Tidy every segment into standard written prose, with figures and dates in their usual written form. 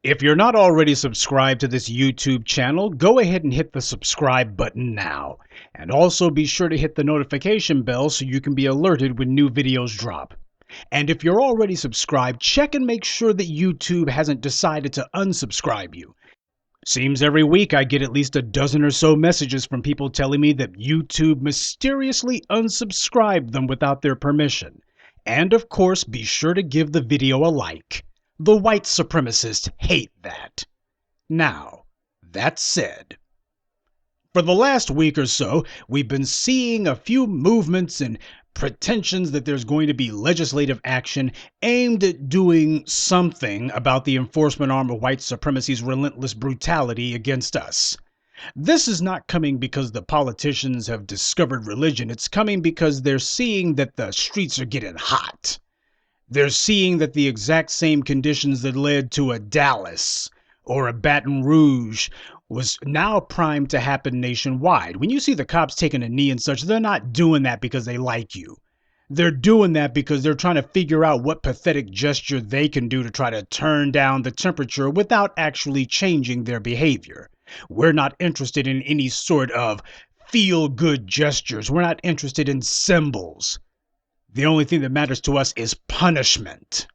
If you're not already subscribed to this YouTube channel, go ahead and hit the subscribe button now. And also be sure to hit the notification bell so you can be alerted when new videos drop. And if you're already subscribed, check and make sure that YouTube hasn't decided to unsubscribe you. Seems every week I get at least a dozen or so messages from people telling me that YouTube mysteriously unsubscribed them without their permission. And of course, be sure to give the video a like. The white supremacists hate that. Now, that said, for the last week or so, we've been seeing a few movements and pretensions that there's going to be legislative action aimed at doing something about the enforcement arm of white supremacy's relentless brutality against us. This is not coming because the politicians have discovered religion. It's coming because they're seeing that the streets are getting hot. They're seeing that the exact same conditions that led to a Dallas or a Baton Rouge was now primed to happen nationwide. When you see the cops taking a knee and such, they're not doing that because they like you. They're doing that because they're trying to figure out what pathetic gesture they can do to try to turn down the temperature without actually changing their behavior. We're not interested in any sort of feel-good gestures. We're not interested in symbols. The only thing that matters to us is punishment.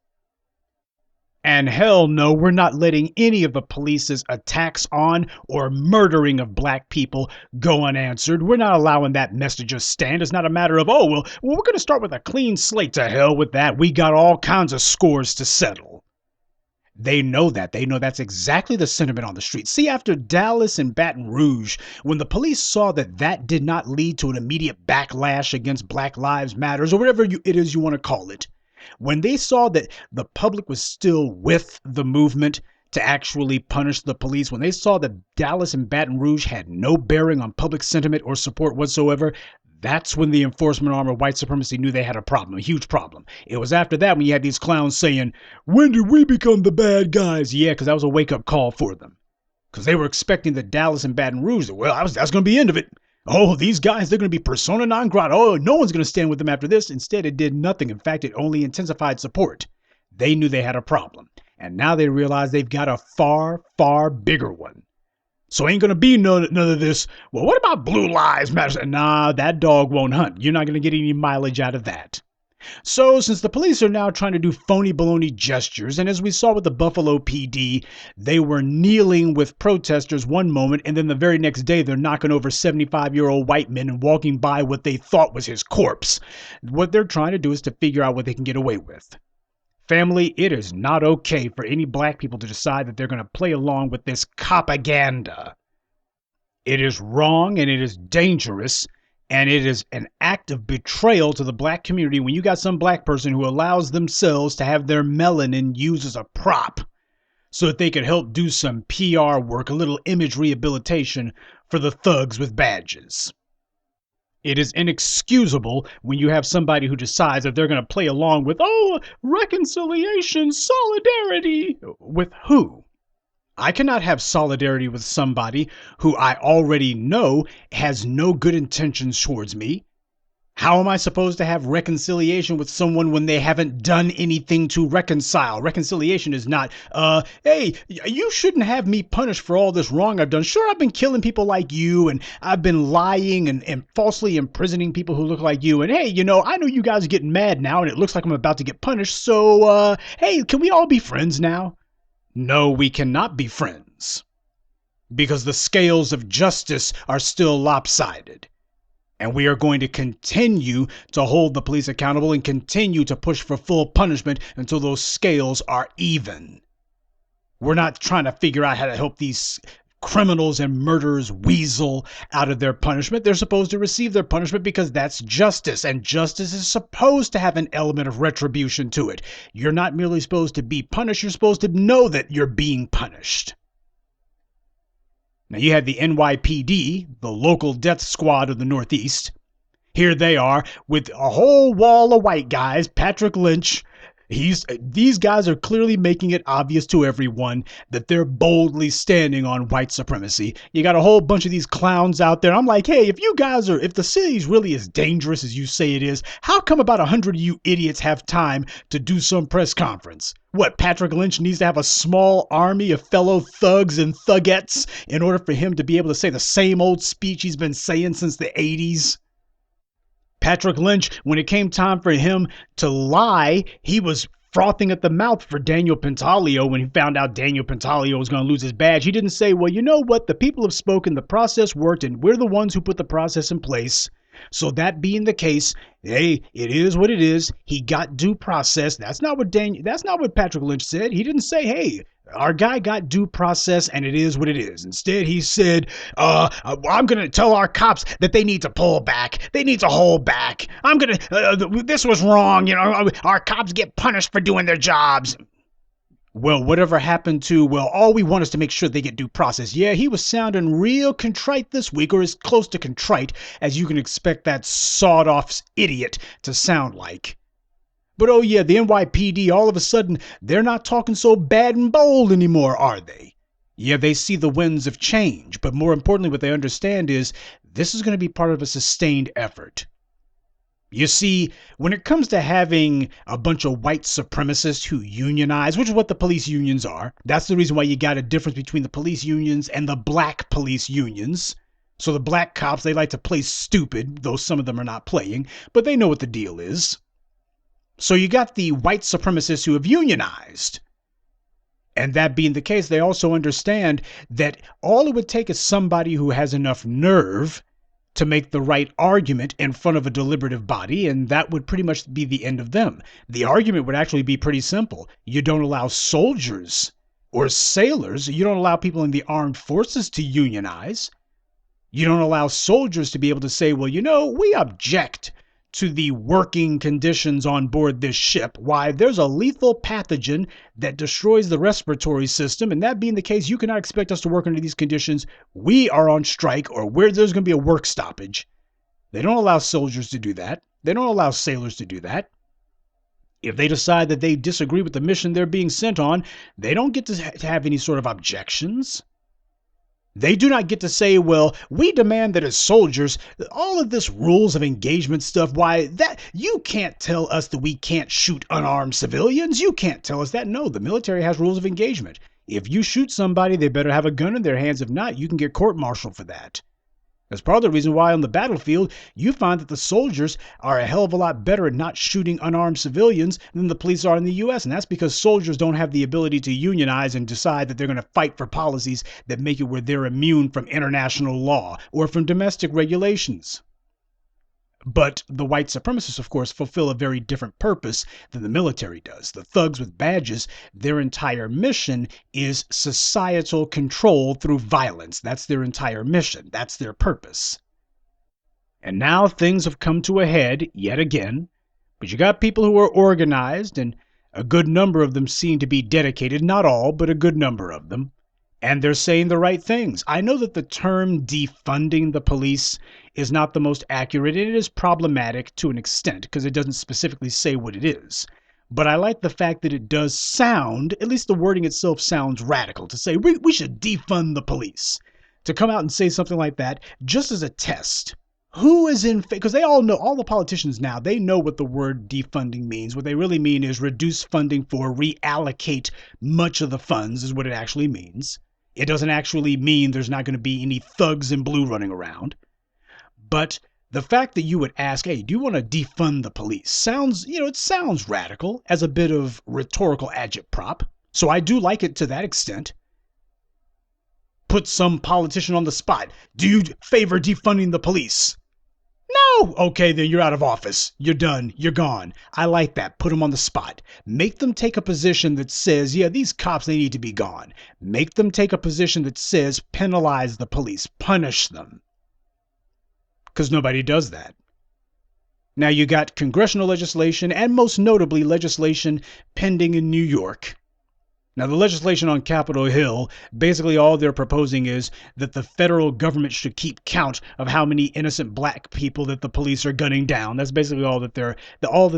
And hell no, we're not letting any of the police's attacks on or murdering of black people go unanswered. We're not allowing that mess to just stand. It's not a matter of, oh, well, we're going to start with a clean slate. To hell with that. We got all kinds of scores to settle. They know that. They know that's exactly the sentiment on the street. See, after Dallas and Baton Rouge, when the police saw that that did not lead to an immediate backlash against Black Lives Matters or whatever it is you want to call it, when they saw that the public was still with the movement to actually punish the police, when they saw that Dallas and Baton Rouge had no bearing on public sentiment or support whatsoever, that's when the enforcement arm of white supremacy knew they had a problem, a huge problem. It was after that when you had these clowns saying, when did we become the bad guys? Yeah, because that was a wake-up call for them. Because they were expecting that Dallas and Baton Rouge, well, that's going to be the end of it. Oh, these guys, they're going to be persona non grata. Oh, no one's going to stand with them after this. Instead, it did nothing. In fact, it only intensified support. They knew they had a problem. And now they realize they've got a far, far bigger one. So ain't going to be none of this, well, what about Blue Lives Matter? Nah, that dog won't hunt. You're not going to get any mileage out of that. So since the police are now trying to do phony baloney gestures, and as we saw with the Buffalo PD, they were kneeling with protesters one moment, and then the very next day they're knocking over 75-year-old white men and walking by what they thought was his corpse. What they're trying to do is to figure out what they can get away with. Family, it is not okay for any black people to decide that they're going to play along with this propaganda. It is wrong and it is dangerous, and it is an act of betrayal to the black community when you got some black person who allows themselves to have their melanin used as a prop so that they could help do some PR work, a little image rehabilitation for the thugs with badges. It is inexcusable when you have somebody who decides that they're going to play along with, oh, reconciliation, solidarity. With who? I cannot have solidarity with somebody who I already know has no good intentions towards me. How am I supposed to have reconciliation with someone when they haven't done anything to reconcile? Reconciliation is not, hey, you shouldn't have me punished for all this wrong I've done. Sure, I've been killing people like you, and I've been lying and falsely imprisoning people who look like you. And hey, I know you guys are getting mad now, and it looks like I'm about to get punished. So, hey, can we all be friends now? No, we cannot be friends. Because the scales of justice are still lopsided. And we are going to continue to hold the police accountable and continue to push for full punishment until those scales are even. We're not trying to figure out how to help these criminals and murderers weasel out of their punishment. They're supposed to receive their punishment because that's justice, and justice is supposed to have an element of retribution to it. You're not merely supposed to be punished, you're supposed to know that you're being punished. Now you had the NYPD, the local death squad of the Northeast. Here they are with a whole wall of white guys, Patrick Lynch, These guys are clearly making it obvious to everyone that they're boldly standing on white supremacy. You got a whole bunch of these clowns out there. I'm like, hey, if the city's really as dangerous as you say it is, how come about 100 of you idiots have time to do some press conference? What, Patrick Lynch needs to have a small army of fellow thugs and thugettes in order for him to be able to say the same old speech he's been saying since the 80s? Patrick Lynch, when it came time for him to lie, he was frothing at the mouth for Daniel Pantaleo when he found out Daniel Pantaleo was going to lose his badge. He didn't say, well, you know what? The people have spoken, the process worked, and we're the ones who put the process in place. So that being the case, hey, it is what it is. He got due process. That's not what Patrick Lynch said. He didn't say, hey, our guy got due process and it is what it is. Instead, he said, I'm going to tell our cops that they need to pull back. They need to hold back. This was wrong. You know, our cops get punished for doing their jobs. Well, whatever happened to, well, all we want is to make sure they get due process. Yeah, he was sounding real contrite this week, or as close to contrite as you can expect that sawed-off idiot to sound like. But oh yeah, the NYPD, all of a sudden, they're not talking so bad and bold anymore, are they? Yeah, they see the winds of change, but more importantly, what they understand is this is going to be part of a sustained effort. You see, when it comes to having a bunch of white supremacists who unionize, which is what the police unions are, that's the reason why you got a difference between the police unions and the black police unions. So the black cops, they like to play stupid, though some of them are not playing, but they know what the deal is. So you got the white supremacists who have unionized. And that being the case, they also understand that all it would take is somebody who has enough nerve to make the right argument in front of a deliberative body, and that would pretty much be the end of them. The argument would actually be pretty simple. You don't allow soldiers or sailors, you don't allow people in the armed forces to unionize. You don't allow soldiers to be able to say, well, you know, we object to the working conditions on board this ship. Why, there's a lethal pathogen that destroys the respiratory system, and that being the case, you cannot expect us to work under these conditions. We are on strike, or there's going to be a work stoppage. They don't allow soldiers to do that. They don't allow sailors to do that. If they decide that they disagree with the mission they're being sent on, they don't get to have any sort of objections. They do not get to say, well, we demand that as soldiers, all of this rules of engagement stuff, why, that you can't tell us that we can't shoot unarmed civilians. You can't tell us that. No, the military has rules of engagement. If you shoot somebody, they better have a gun in their hands. If not, you can get court-martialed for that. That's part of the reason why on the battlefield, you find that the soldiers are a hell of a lot better at not shooting unarmed civilians than the police are in the U.S. And that's because soldiers don't have the ability to unionize and decide that they're going to fight for policies that make it where they're immune from international law or from domestic regulations. But the white supremacists, of course, fulfill a very different purpose than the military does. The thugs with badges, their entire mission is societal control through violence. That's their entire mission. That's their purpose. And now things have come to a head yet again. But you got people who are organized, and a good number of them seem to be dedicated. Not all, but a good number of them. And they're saying the right things. I know that the term defunding the police is not the most accurate. It is problematic to an extent because it doesn't specifically say what it is. But I like the fact that it does sound, at least the wording itself sounds radical, to say we should defund the police. To come out and say something like that just as a test. Who is in, because they all know, all the politicians now, they know what the word defunding means. What they really mean is reduce funding for reallocate much of the funds is what it actually means. It doesn't actually mean there's not going to be any thugs in blue running around. But the fact that you would ask, hey, do you want to defund the police? Sounds, it sounds radical as a bit of rhetorical agitprop. So I do like it to that extent. Put some politician on the spot. Do you favor defunding the police? No. Okay, then you're out of office. You're done. You're gone. I like that. Put them on the spot. Make them take a position that says, yeah, these cops, they need to be gone. Make them take a position that says penalize the police. Punish them. Because nobody does that. Now you got congressional legislation and most notably legislation pending in New York. Now, the legislation on Capitol Hill, basically all they're proposing is that the federal government should keep count of how many innocent black people that the police are gunning down. That's basically all that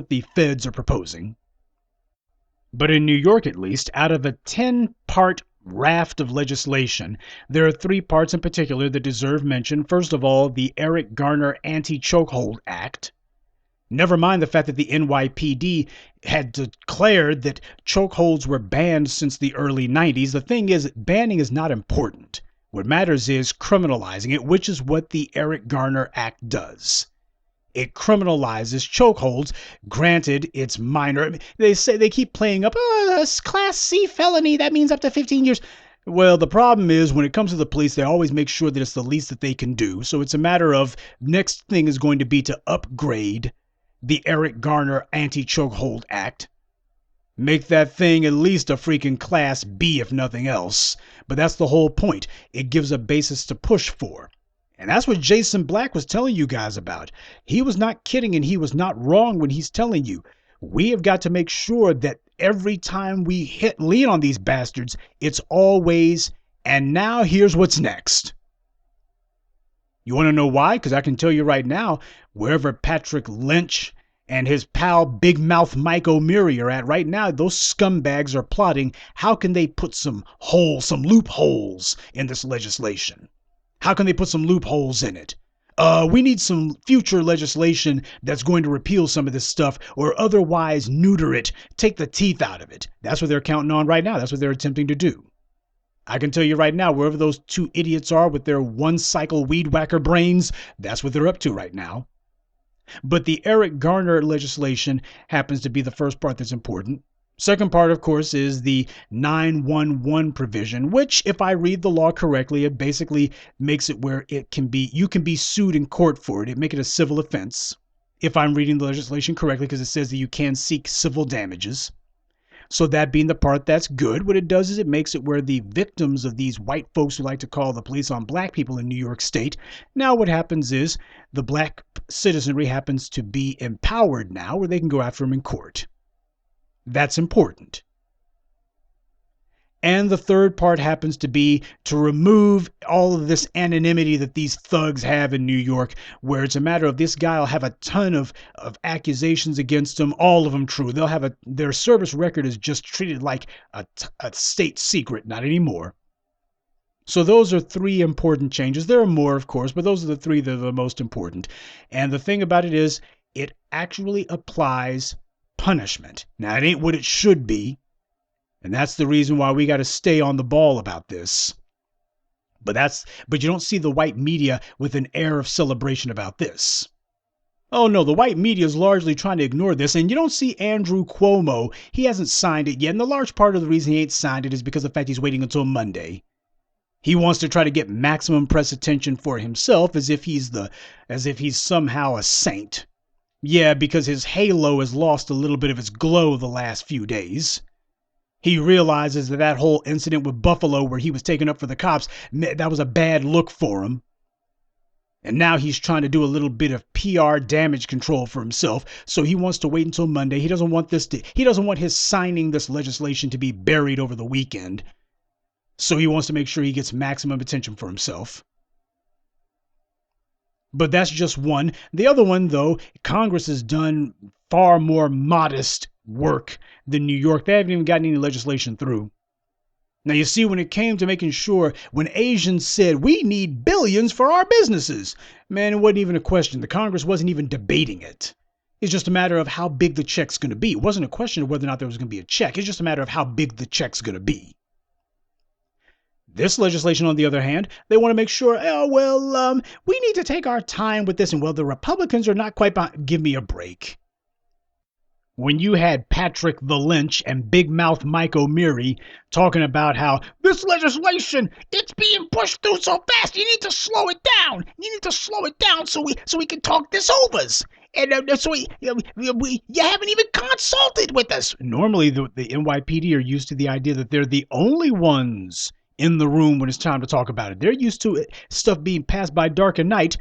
the feds are proposing. But in New York, at least, out of a 10-part raft of legislation, there are 3 parts in particular that deserve mention. First of all, the Eric Garner Anti-Chokehold Act. Never mind the fact that the NYPD had declared that chokeholds were banned since the early 90s. The thing is, banning is not important. What matters is criminalizing it, which is what the Eric Garner Act does. It criminalizes chokeholds. Granted, it's minor. They keep playing up, oh, a Class C felony. That means up to 15 years. Well, the problem is when it comes to the police, they always make sure that it's the least that they can do. So it's a matter of next thing is going to be to upgrade the Eric Garner Anti-Chokehold Act. Make that thing at least a freaking Class B, if nothing else. But that's the whole point. It gives a basis to push for. And that's what Jason Black was telling you guys about. He was not kidding, and he was not wrong when he's telling you. We have got to make sure that every time we lean on these bastards, it's always, and now here's what's next. You want to know why? Because I can tell you right now, wherever Patrick Lynch and his pal Big Mouth Mike O'Meary are at right now, those scumbags are plotting how can they put some loopholes in this legislation. How can they put some loopholes in it? We need some future legislation that's going to repeal some of this stuff or otherwise neuter it, take the teeth out of it. That's what they're counting on right now. That's what they're attempting to do. I can tell you right now, wherever those 2 idiots are with their one-cycle weed whacker brains, that's what they're up to right now. But the Eric Garner legislation happens to be the first part that's important. Second part, of course, is the 911 provision, which, if I read the law correctly, it basically makes it where you can be sued in court for it. It makes it a civil offense, if I'm reading the legislation correctly, because it says that you can seek civil damages. So that being the part that's good, what it does is it makes it where the victims of these white folks who like to call the police on black people in New York State, now what happens is the black citizenry happens to be empowered now where they can go after them in court. That's important. And the third part happens to be to remove all of this anonymity that these thugs have in New York, where it's a matter of this guy will have a ton of accusations against him, all of them true. They'll have their service record is just treated like a state secret, not anymore. So those are 3 important changes. There are more, of course, but those are the 3 that are the most important. And the thing about it is it actually applies punishment. Now, it ain't what it should be, and that's the reason why we got to stay on the ball about this. But you don't see the white media with an air of celebration about this. Oh no, the white media is largely trying to ignore this, and you don't see Andrew Cuomo. He hasn't signed it yet, and the large part of the reason he ain't signed it is because of the fact he's waiting until Monday. He wants to try to get maximum press attention for himself as if he's somehow a saint. Yeah, because his halo has lost a little bit of its glow the last few days. He realizes that whole incident with Buffalo where he was taken up for the cops, that was a bad look for him. And now he's trying to do a little bit of PR damage control for himself. So he wants to wait until Monday. He doesn't want his signing this legislation to be buried over the weekend. So he wants to make sure he gets maximum attention for himself. But that's just one. The other one, though, Congress has done far more modest work than New York. They haven't even gotten any legislation through. Now, you see, when it came to making sure, when Asians said, we need billions for our businesses, man, it wasn't even a question. The Congress wasn't even debating it. It's just a matter of how big the check's going to be. It wasn't a question of whether or not there was going to be a check. It's just a matter of how big the check's going to be. This legislation, on the other hand, they want to make sure, we need to take our time with this. And, the Republicans are not quite behind. Give me a break. When you had Patrick the Lynch and Big Mouth Mike O'Meary talking about how this legislation, it's being pushed through so fast, you need to slow it down. You need to slow it down so we can talk this overs. And you haven't even consulted with us. Normally, the NYPD are used to the idea that they're the only ones in the room when it's time to talk about it. They're used to stuff being passed by dark and night.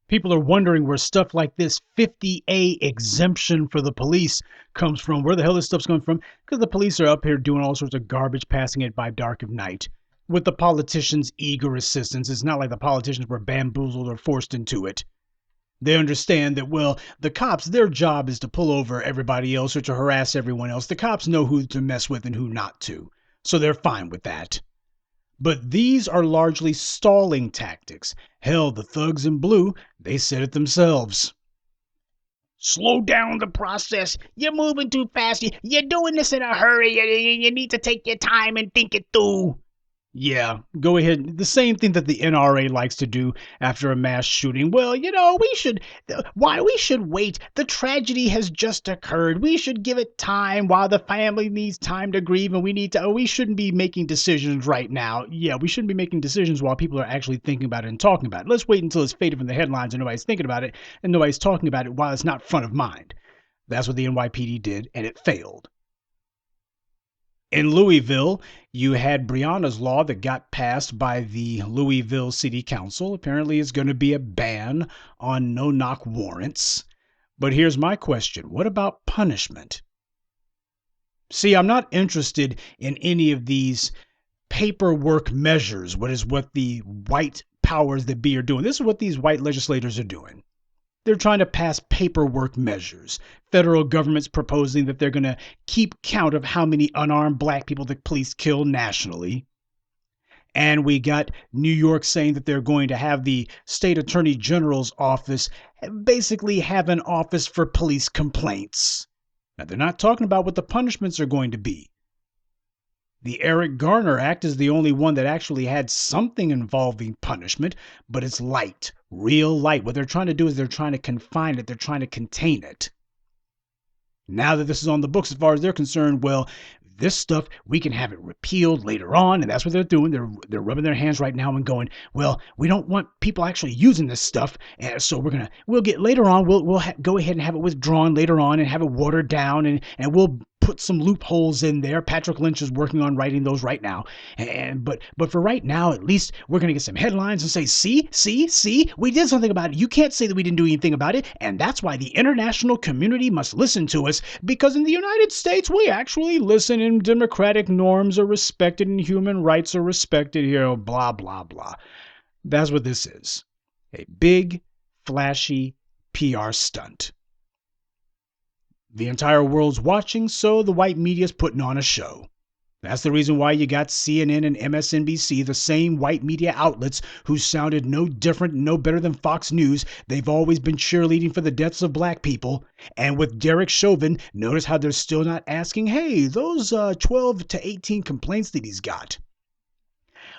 People are wondering where stuff like this 50A exemption for the police comes from. Where the hell this stuff's coming from? Because the police are up here doing all sorts of garbage, passing it by dark of night. With the politicians' eager assistance. It's not like the politicians were bamboozled or forced into it. They understand that, well, the cops, their job is to pull over everybody else or to harass everyone else. The cops know who to mess with and who not to. So they're fine with that. But these are largely stalling tactics. Hell, the thugs in blue, they said it themselves. Slow down the process. You're moving too fast. You're doing this in a hurry. You need to take your time and think it through. Yeah, go ahead. The same thing that the NRA likes to do after a mass shooting. Well, we should wait. The tragedy has just occurred. We should give it time while the family needs time to grieve, and we shouldn't be making decisions right now. Yeah, we shouldn't be making decisions while people are actually thinking about it and talking about it. Let's wait until it's faded from the headlines and nobody's thinking about it and nobody's talking about it while it's not front of mind. That's what the NYPD did, and it failed. In Louisville, you had Breonna's law that got passed by the Louisville City Council. Apparently, it's going to be a ban on no-knock warrants. But here's my question. What about punishment? See, I'm not interested in any of these paperwork measures. What the white powers that be are doing. This is what these white legislators are doing. They're trying to pass paperwork measures. Federal government's proposing that they're going to keep count of how many unarmed black people the police kill nationally. And we got New York saying that they're going to have the state attorney general's office basically have an office for police complaints. Now, they're not talking about what the punishments are going to be. The Eric Garner Act is the only one that actually had something involving punishment, but it's light, real light. What they're trying to do is they're trying to confine it. They're trying to contain it. Now that this is on the books, as far as they're concerned, well, this stuff, we can have it repealed later on, and that's what they're doing. They're rubbing their hands right now and going, well, we don't want people actually using this stuff, and so we'll get later on, we'll go ahead and have it withdrawn later on and have it watered down, and we'll put some loopholes in there. Patrick Lynch is working on writing those right now. But for right now, at least we're going to get some headlines and say, see, we did something about it. You can't say that we didn't do anything about it. And that's why the international community must listen to us, because in the United States, we actually listen and democratic norms are respected and human rights are respected here, blah, blah, blah. That's what this is. A big, flashy PR stunt. The entire world's watching, so the white media's putting on a show. That's the reason why you got CNN and MSNBC, the same white media outlets who sounded no different, no better than Fox News. They've always been cheerleading for the deaths of black people. And with Derek Chauvin, notice how they're still not asking, hey, those 12 to 18 complaints that he's got,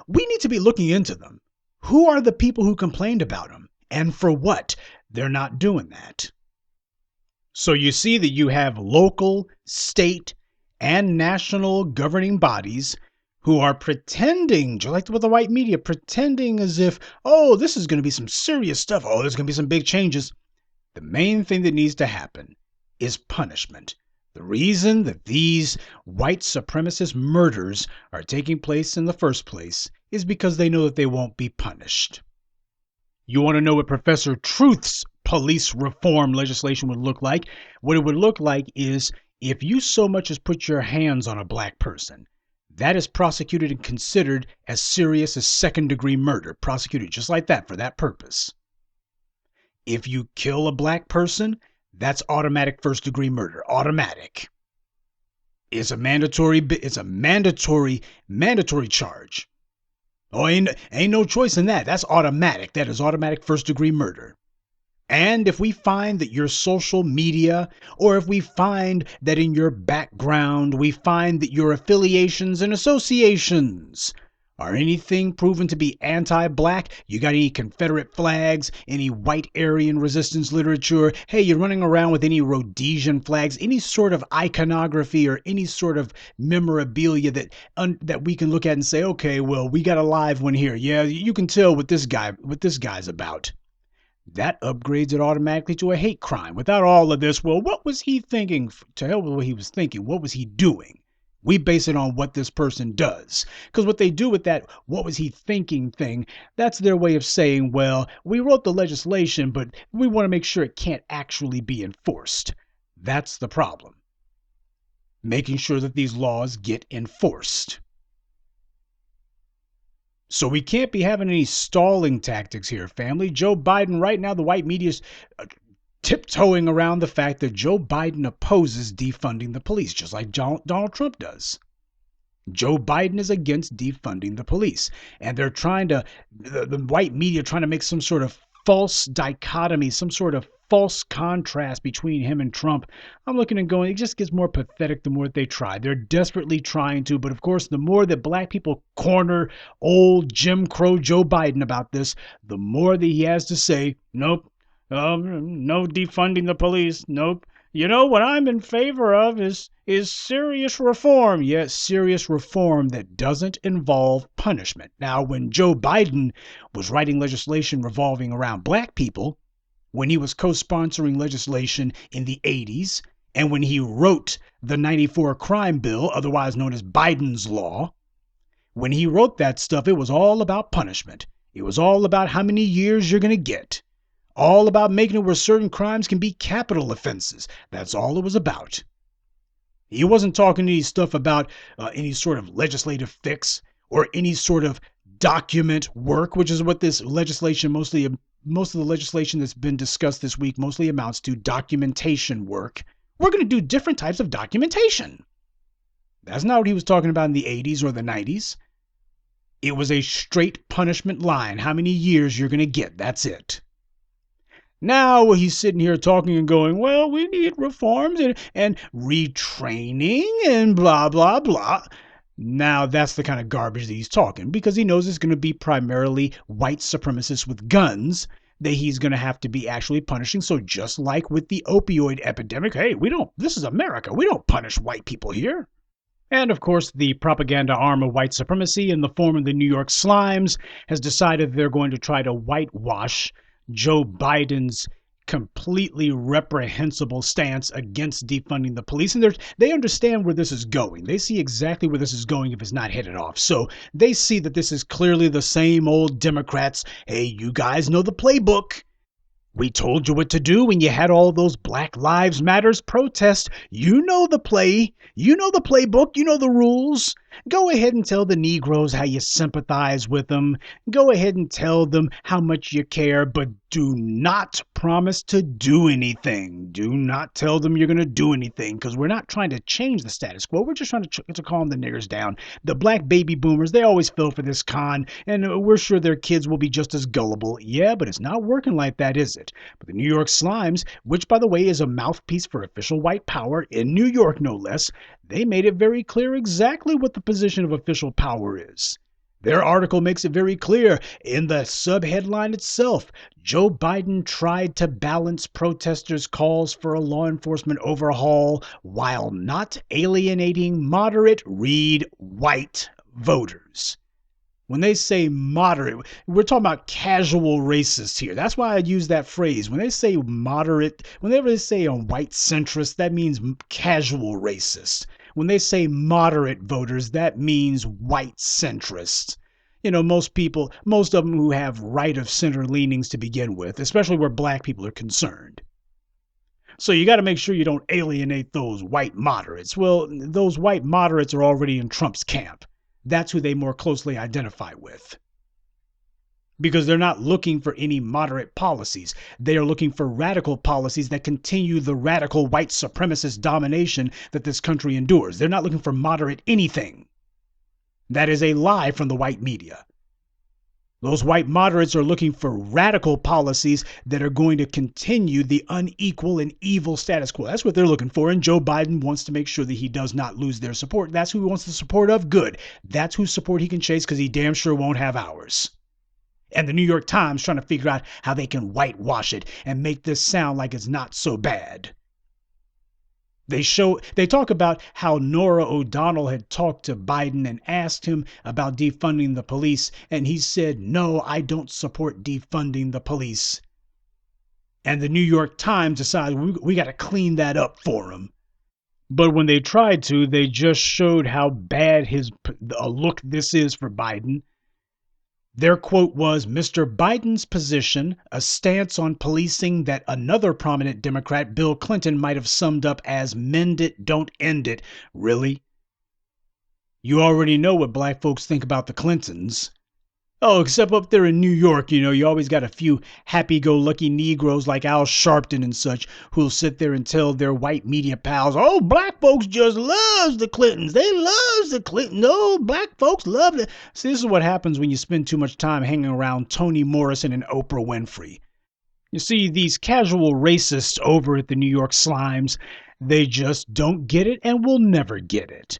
we need to be looking into them. Who are the people who complained about them? And for what? They're not doing that. So you see that you have local, state, and national governing bodies who are pretending, just like with the white media, pretending as if, oh, this is going to be some serious stuff. Oh, there's going to be some big changes. The main thing that needs to happen is punishment. The reason that these white supremacist murders are taking place in the first place is because they know that they won't be punished. You want to know what Professor Truth's police reform legislation would look like? What it would look like is if you so much as put your hands on a black person, that is prosecuted and considered as serious as second-degree murder, prosecuted just like that for that purpose. If you kill a black person, that's automatic first-degree murder, automatic. It's a mandatory charge. Oh, ain't no choice in that. That's automatic. That is automatic first-degree murder. And if we find that your social media, or if we find that in your background, we find that your affiliations and associations are anything proven to be anti-black, you got any Confederate flags, any white Aryan resistance literature, hey, you're running around with any Rhodesian flags, any sort of iconography or any sort of memorabilia that we can look at and say, okay, well, we got a live one here. Yeah, you can tell what this guy's about. That upgrades it automatically to a hate crime. Without all of this, well, what was he thinking? To hell with what he was thinking. What was he doing? We base it on what this person does. Because what they do with that what was he thinking thing, that's their way of saying, well, we wrote the legislation, but we want to make sure it can't actually be enforced. That's the problem. Making sure that these laws get enforced. So we can't be having any stalling tactics here, family. Joe Biden, right now, the white media's tiptoeing around the fact that Joe Biden opposes defunding the police, just like Donald Trump does. Joe Biden is against defunding the police. And they're trying to, the white media trying to make some sort of false dichotomy, some sort of false contrast between him and Trump. I'm looking and going, it just gets more pathetic the more they try. They're desperately trying to, but of course, the more that black people corner old Jim Crow Joe Biden about this, the more that he has to say, nope, no defunding the police, nope. You know what I'm in favor of is serious reform. Yes, serious reform that doesn't involve punishment. Now, when Joe Biden was writing legislation revolving around black people, when he was co-sponsoring legislation in the 80s, and when he wrote the 94 crime bill, otherwise known as Biden's Law, when he wrote that stuff, it was all about punishment. It was all about how many years you're going to get. All about making it where certain crimes can be capital offenses. That's all it was about. He wasn't talking any stuff about any sort of legislative fix or any sort of document work, which is what this legislation most of the legislation that's been discussed this week mostly amounts to, documentation work. We're going to do different types of documentation. That's not what he was talking about in the 80s or the 90s. It was a straight punishment line. How many years you're going to get. That's it. Now he's sitting here talking and going, well, we need reforms and retraining and blah, blah, blah. Now that's the kind of garbage that he's talking, because he knows it's going to be primarily white supremacists with guns that he's going to have to be actually punishing. So just like with the opioid epidemic, hey, this is America. We don't punish white people here. And of course, the propaganda arm of white supremacy in the form of the New York Slimes has decided they're going to try to whitewash Joe Biden's completely reprehensible stance against defunding the police. And they understand where this is going. They see exactly where this is going if it's not headed off. So they see that this is clearly the same old Democrats. Hey, you guys know the playbook. We told you what to do when you had all those Black Lives Matters protests. You know the play. You know the playbook. You know the rules. Go ahead and tell the Negroes how you sympathize with them. Go ahead and tell them how much you care, but do not promise to do anything. Do not tell them you're going to do anything, because we're not trying to change the status quo. We're just trying to calm the niggers down. The black baby boomers, they always fell for this con, and we're sure their kids will be just as gullible. Yeah, but it's not working like that, is it? But the New York Slimes, which by the way is a mouthpiece for official white power in New York no less, they made it very clear exactly what the position of official power is. Their article makes it very clear in the subheadline itself. Joe Biden tried to balance protesters' calls for a law enforcement overhaul while not alienating moderate, read white voters. When they say moderate, we're talking about casual racists here. That's why I use that phrase. When they say moderate, whenever they say a white centrist, that means casual racist. When they say moderate voters, that means white centrist. You know, most of them who have right of center leanings to begin with, especially where black people are concerned. So you got to make sure you don't alienate those white moderates. Well, those white moderates are already in Trump's camp. That's who they more closely identify with. Because they're not looking for any moderate policies. They are looking for radical policies that continue the radical white supremacist domination that this country endures. They're not looking for moderate anything. That is a lie from the white media. Those white moderates are looking for radical policies that are going to continue the unequal and evil status quo. That's what they're looking for. And Joe Biden wants to make sure that he does not lose their support. That's who he wants the support of. Good. That's whose support he can chase, because he damn sure won't have ours. And the New York Times trying to figure out how they can whitewash it and make this sound like it's not so bad. They talk about how Norah O'Donnell had talked to Biden and asked him about defunding the police, and he said, no, I don't support defunding the police. And the New York Times decided we got to clean that up for him. But when they tried to, they just showed how bad a look this is for Biden. Their quote was, Mr. Biden's position, a stance on policing that another prominent Democrat, Bill Clinton, might have summed up as mend it, don't end it. Really? You already know what black folks think about the Clintons. Oh, except up there in New York, you always got a few happy-go-lucky Negroes like Al Sharpton and such who'll sit there and tell their white media pals, "Oh, black folks just loves the Clintons. They loves the Clintons. Oh, black folks love it." See, this is what happens when you spend too much time hanging around Toni Morrison and Oprah Winfrey. You see, these casual racists over at the New York Slimes, they just don't get it and will never get it.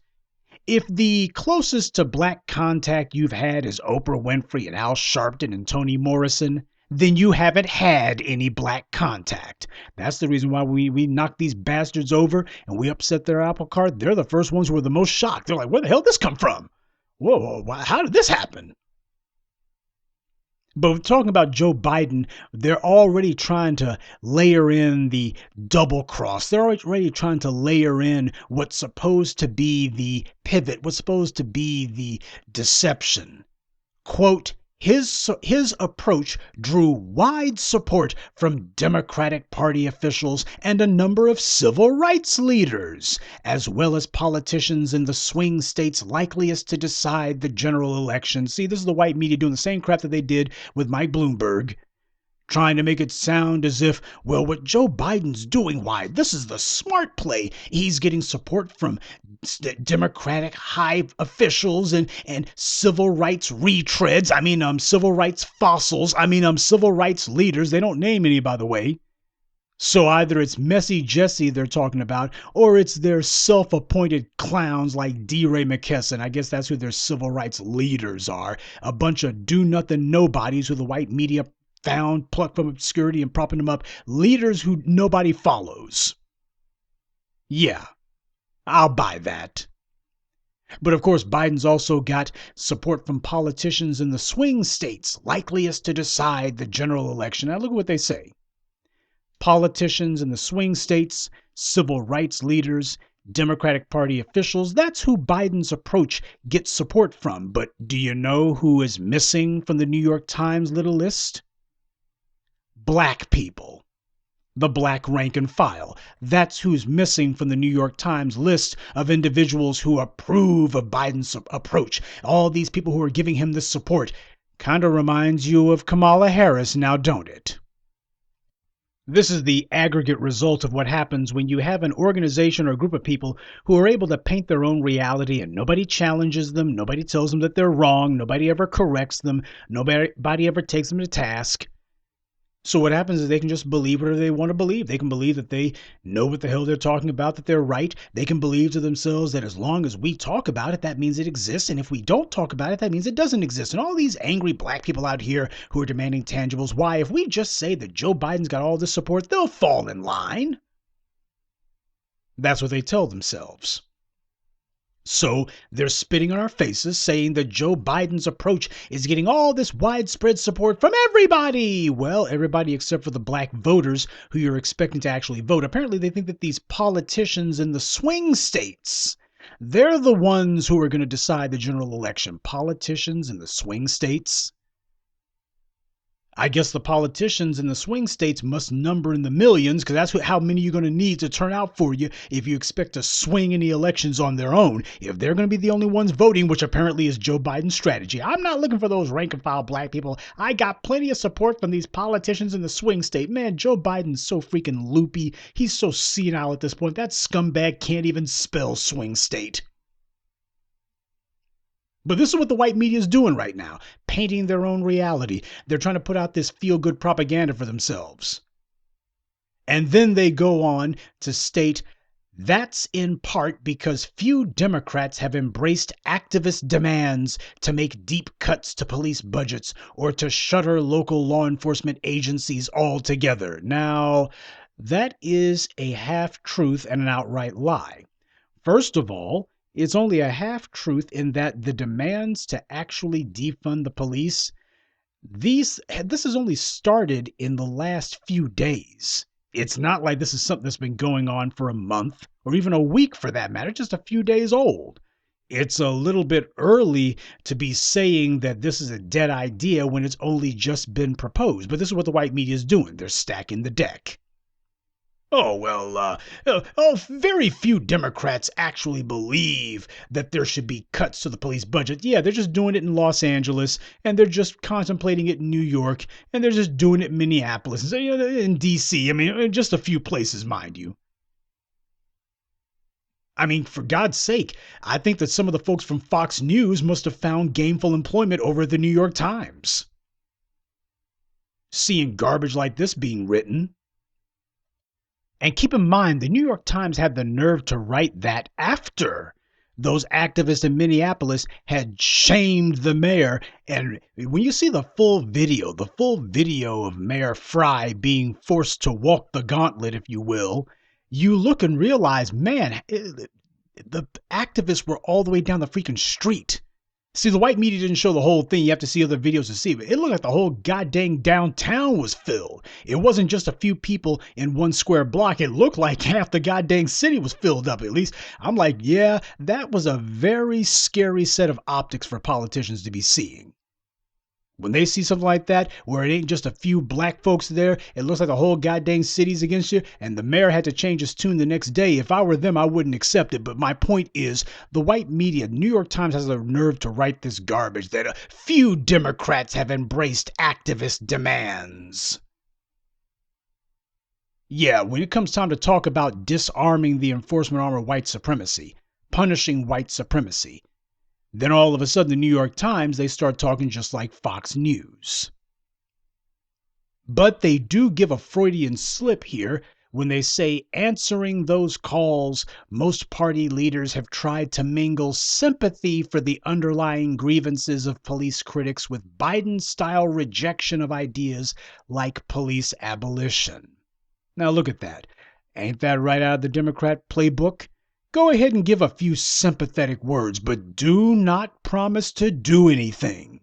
If the closest to black contact you've had is Oprah Winfrey and Al Sharpton and Toni Morrison, then you haven't had any black contact. That's the reason why we knock these bastards over and we upset their apple cart. They're the first ones who are the most shocked. They're like, where the hell did this come from? Whoa, how did this happen? But talking about Joe Biden, they're already trying to layer in the double cross. They're already trying to layer in what's supposed to be the pivot, what's supposed to be the deception. Quote, his approach drew wide support from Democratic Party officials and a number of civil rights leaders, as well as politicians in the swing states likeliest to decide the general election. See, this is the white media doing the same crap that they did with Mike Bloomberg, trying to make it sound as if, well, what Joe Biden's doing, why, this is the smart play. He's getting support from Democratic high officials and civil rights retreads. Civil rights fossils. Civil rights leaders. They don't name any, by the way. So either it's Messy Jesse they're talking about, or it's their self-appointed clowns like D. Ray McKesson. I guess that's who their civil rights leaders are. A bunch of do-nothing nobodies who the white media found, plucked from obscurity, and propping them up. Leaders who nobody follows. Yeah, I'll buy that. But of course, Biden's also got support from politicians in the swing states, likeliest to decide the general election. Now look at what they say. Politicians in the swing states, civil rights leaders, Democratic Party officials, that's who Biden's approach gets support from. But do you know who is missing from the New York Times little list? Black people. The black rank and file. That's who's missing from the New York Times list of individuals who approve of Biden's approach. All these people who are giving him this support. Kind of reminds you of Kamala Harris now, don't it? This is the aggregate result of what happens when you have an organization or a group of people who are able to paint their own reality and nobody challenges them, nobody tells them that they're wrong, nobody ever corrects them, nobody ever takes them to task. So what happens is they can just believe whatever they want to believe. They can believe that they know what the hell they're talking about, that they're right. They can believe to themselves that as long as we talk about it, that means it exists. And if we don't talk about it, that means it doesn't exist. And all these angry black people out here who are demanding tangibles, why, if we just say that Joe Biden's got all this support, they'll fall in line. That's what they tell themselves. So they're spitting on our faces saying that Joe Biden's approach is getting all this widespread support from everybody. Well, everybody except for the black voters who you're expecting to actually vote. Apparently, they think that these politicians in the swing states, they're the ones who are going to decide the general election. Politicians in the swing states. I guess the politicians in the swing states must number in the millions because that's how many you're going to need to turn out for you if you expect to swing any elections on their own. If they're going to be the only ones voting, which apparently is Joe Biden's strategy. I'm not looking for those rank and file black people. I got plenty of support from these politicians in the swing state. Man, Joe Biden's so freaking loopy. He's so senile at this point. That scumbag can't even spell swing state. But this is what the white media is doing right now, painting their own reality. They're trying to put out this feel-good propaganda for themselves. And then they go on to state that's in part because few Democrats have embraced activist demands to make deep cuts to police budgets or to shutter local law enforcement agencies altogether. Now, that is a half-truth and an outright lie. First of all, it's only a half-truth in that the demands to actually defund the police, this has only started in the last few days. It's not like this is something that's been going on for a month or even a week for that matter, just a few days old. It's a little bit early to be saying that this is a dead idea when it's only just been proposed. But this is what the white media is doing. They're stacking the deck. Oh, well, very few Democrats actually believe that there should be cuts to the police budget. Yeah, they're just doing it in Los Angeles, and they're just contemplating it in New York, and they're just doing it in Minneapolis, in D.C. I mean, just a few places, mind you. I mean, for God's sake, I think that some of the folks from Fox News must have found gainful employment over at the New York Times, seeing garbage like this being written. And keep in mind, the New York Times had the nerve to write that after those activists in Minneapolis had shamed the mayor. And when you see the full video of Mayor Fry being forced to walk the gauntlet, if you will, you look and realize, man, the activists were all the way down the freaking street. See, the white media didn't show the whole thing. You have to see other videos to see it. It looked like the whole goddamn downtown was filled. It wasn't just a few people in one square block. It looked like half the goddamn city was filled up. At least I'm like, yeah, that was a very scary set of optics for politicians to be seeing. When they see something like that, where it ain't just a few black folks there, it looks like the whole goddamn city's against you, and the mayor had to change his tune the next day. If I were them, I wouldn't accept it. But my point is, the white media, New York Times has the nerve to write this garbage that a few Democrats have embraced activist demands. Yeah, when it comes time to talk about disarming the enforcement arm of white supremacy, punishing white supremacy, then all of a sudden, the New York Times, they start talking just like Fox News. But they do give a Freudian slip here when they say, answering those calls, most party leaders have tried to mingle sympathy for the underlying grievances of police critics with Biden-style rejection of ideas like police abolition. Now look at that. Ain't that right out of the Democrat playbook? Go ahead and give a few sympathetic words, but do not promise to do anything.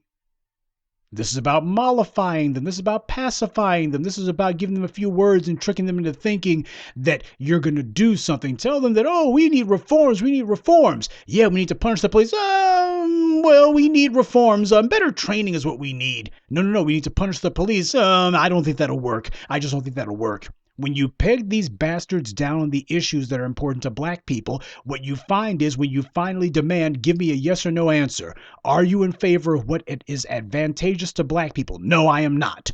This is about mollifying them. This is about pacifying them. This is about giving them a few words and tricking them into thinking that you're going to do something. Tell them that, oh, we need reforms. We need reforms. Yeah, we need to punish the police. Well, we need reforms. Better training is what we need. No. We need to punish the police. I don't think that'll work. I just don't think that'll work. When you peg these bastards down on the issues that are important to black people, what you find is when you finally demand, give me a yes or no answer. Are you in favor of what it is advantageous to black people? No, I am not.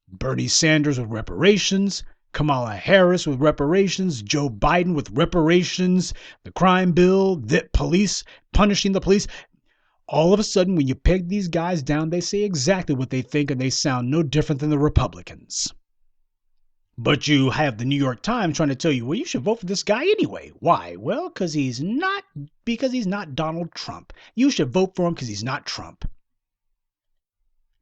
Bernie Sanders with reparations, Kamala Harris with reparations, Joe Biden with reparations, the crime bill, the police, punishing the police. All of a sudden, when you peg these guys down, they say exactly what they think and they sound no different than the Republicans. But you have the New York Times trying to tell you, well, you should vote for this guy anyway. Why? Well, because he's not Donald Trump. You should vote for him because he's not Trump.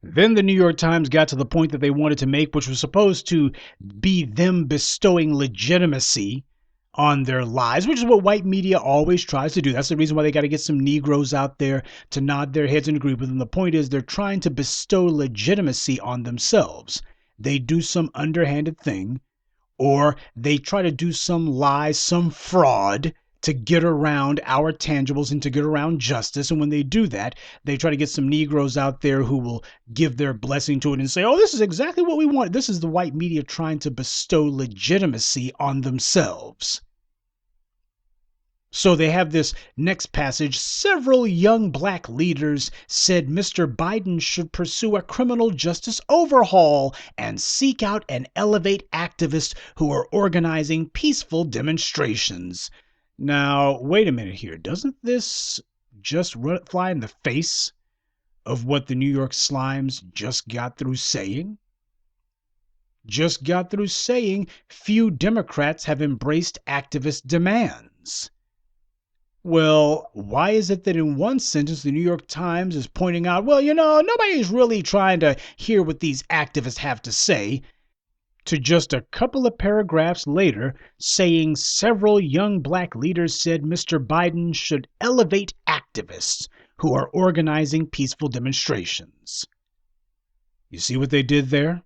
Then the New York Times got to the point that they wanted to make, which was supposed to be them bestowing legitimacy on their lies, which is what white media always tries to do. That's the reason why they got to get some Negroes out there to nod their heads and agree with them. The point is they're trying to bestow legitimacy on themselves. They do some underhanded thing, or they try to do some lie, some fraud to get around our tangibles and to get around justice. And when they do that, they try to get some Negroes out there who will give their blessing to it and say, oh, this is exactly what we want. This is the white media trying to bestow legitimacy on themselves. So they have this next passage. Several young black leaders said Mr. Biden should pursue a criminal justice overhaul and seek out and elevate activists who are organizing peaceful demonstrations. Now, wait a minute here. Doesn't this just fly in the face of what the New York Slimes just got through saying? Just got through saying few Democrats have embraced activist demands. Well, why is it that in one sentence the New York Times is pointing out, well, nobody's really trying to hear what these activists have to say, to just a couple of paragraphs later saying several young black leaders said Mr. Biden should elevate activists who are organizing peaceful demonstrations? You see what they did there?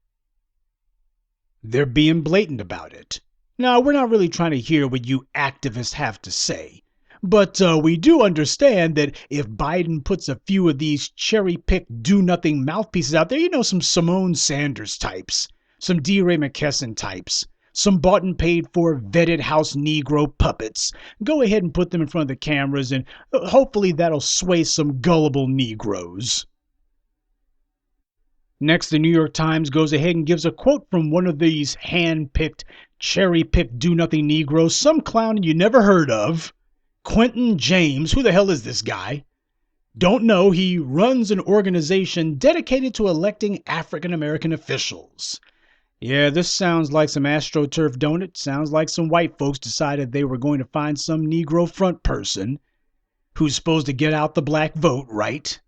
They're being blatant about it. Now, we're not really trying to hear what you activists have to say. But we do understand that if Biden puts a few of these cherry-picked do-nothing mouthpieces out there, some Simone Sanders types, some D. Ray McKesson types, some bought and paid for vetted house Negro puppets. Go ahead and put them in front of the cameras, and hopefully that'll sway some gullible Negroes. Next, the New York Times goes ahead and gives a quote from one of these hand-picked, cherry-picked do-nothing Negroes, some clown you never heard of, Quentin James. Who the hell is this guy? Don't know. He runs an organization dedicated to electing African American officials. Yeah, this sounds like some AstroTurf, don't it? Sounds like some white folks decided they were going to find some Negro front person who's supposed to get out the black vote, right?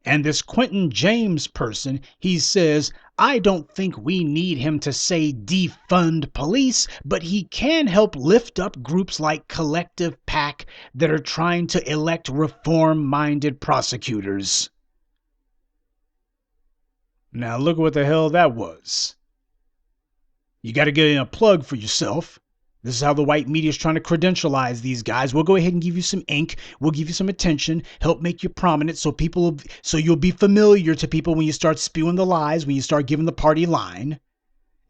And this Quentin James person, he says, I don't think we need him to say defund police, but he can help lift up groups like Collective PAC that are trying to elect reform-minded prosecutors. Now look what the hell that was. You got to get in a plug for yourself. This is how the white media is trying to credentialize these guys. We'll go ahead and give you some ink. We'll give you some attention, help make you prominent so you'll be familiar to people when you start spewing the lies, when you start giving the party line.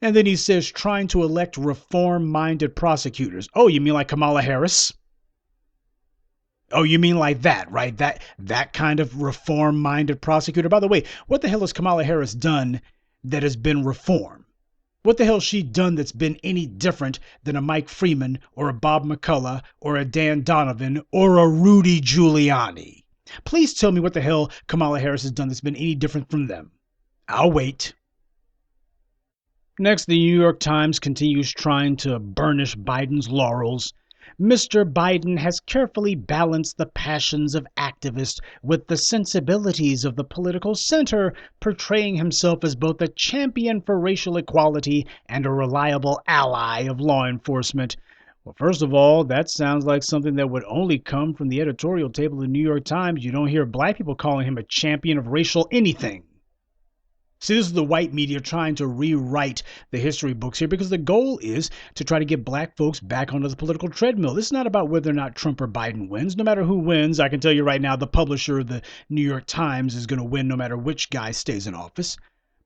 And then he says trying to elect reform-minded prosecutors. Oh, you mean like Kamala Harris? Oh, you mean like that, right? That kind of reform-minded prosecutor. By the way, what the hell has Kamala Harris done that has been reform? What the hell has she done that's been any different than a Mike Freeman or a Bob McCullough or a Dan Donovan or a Rudy Giuliani? Please tell me what the hell Kamala Harris has done that's been any different from them. I'll wait. Next, the New York Times continues trying to burnish Biden's laurels. Mr. Biden has carefully balanced the passions of activists with the sensibilities of the political center, portraying himself as both a champion for racial equality and a reliable ally of law enforcement. Well, first of all, that sounds like something that would only come from the editorial table of the New York Times. You don't hear black people calling him a champion of racial anything. See, this is the white media trying to rewrite the history books here because the goal is to try to get black folks back onto the political treadmill. This is not about whether or not Trump or Biden wins. No matter who wins, I can tell you right now, the publisher of the New York Times is going to win no matter which guy stays in office.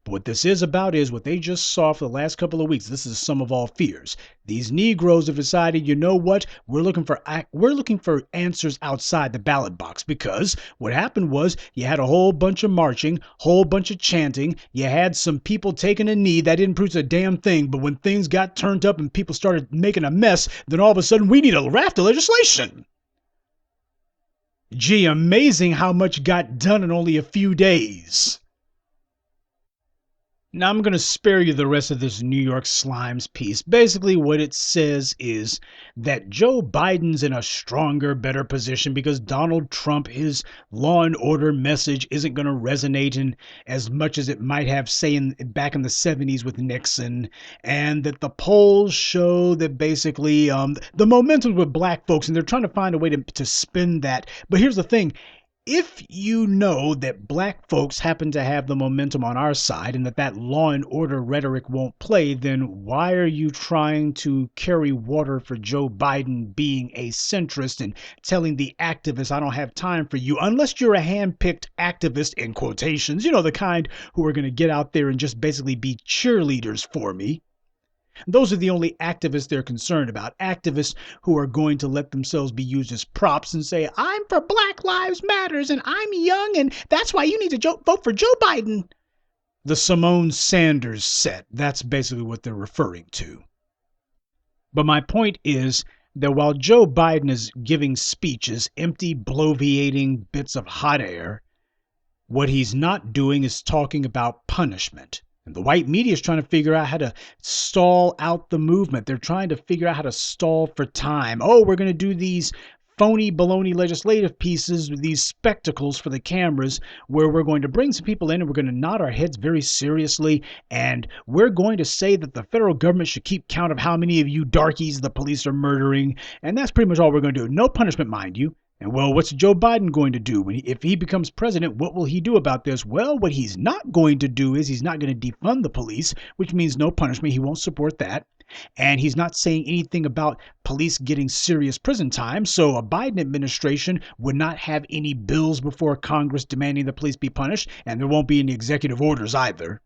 But what this is about is what they just saw for the last couple of weeks. This is the sum of all fears. These Negroes have decided, you know what? We're looking for answers outside the ballot box, because what happened was you had a whole bunch of marching, whole bunch of chanting. You had some people taking a knee. That didn't produce a damn thing. But when things got turned up and people started making a mess, then all of a sudden we need a raft of legislation. Gee, amazing how much got done in only a few days. Now, I'm going to spare you the rest of this New York Slimes piece. Basically, what it says is that Joe Biden's in a stronger, better position because Donald Trump, his law and order message isn't going to resonate in as much as it might have, say, back in the 70s with Nixon, and that the polls show that basically the momentum with black folks, and they're trying to find a way to spin that. But here's the thing. If you know that black folks happen to have the momentum on our side and that law and order rhetoric won't play, then why are you trying to carry water for Joe Biden being a centrist and telling the activists, I don't have time for you, unless you're a hand-picked activist, in quotations, you know, the kind who are going to get out there and just basically be cheerleaders for me. Those are the only activists they're concerned about. Activists who are going to let themselves be used as props and say, I'm for Black Lives Matters and I'm young and that's why you need to vote for Joe Biden. The Simone Sanders set. That's basically what they're referring to. But my point is that while Joe Biden is giving speeches, empty, bloviating bits of hot air, what he's not doing is talking about punishment. And the white media is trying to figure out how to stall out the movement. They're trying to figure out how to stall for time. Oh, we're going to do these phony baloney legislative pieces, these spectacles for the cameras, where we're going to bring some people in and we're going to nod our heads very seriously. And we're going to say that the federal government should keep count of how many of you darkies the police are murdering. And that's pretty much all we're going to do. No punishment, mind you. And well, what's Joe Biden going to do? If he becomes president, what will he do about this? Well, what he's not going to do is he's not going to defund the police, which means no punishment. He won't support that. And he's not saying anything about police getting serious prison time. So a Biden administration would not have any bills before Congress demanding the police be punished. And there won't be any executive orders either.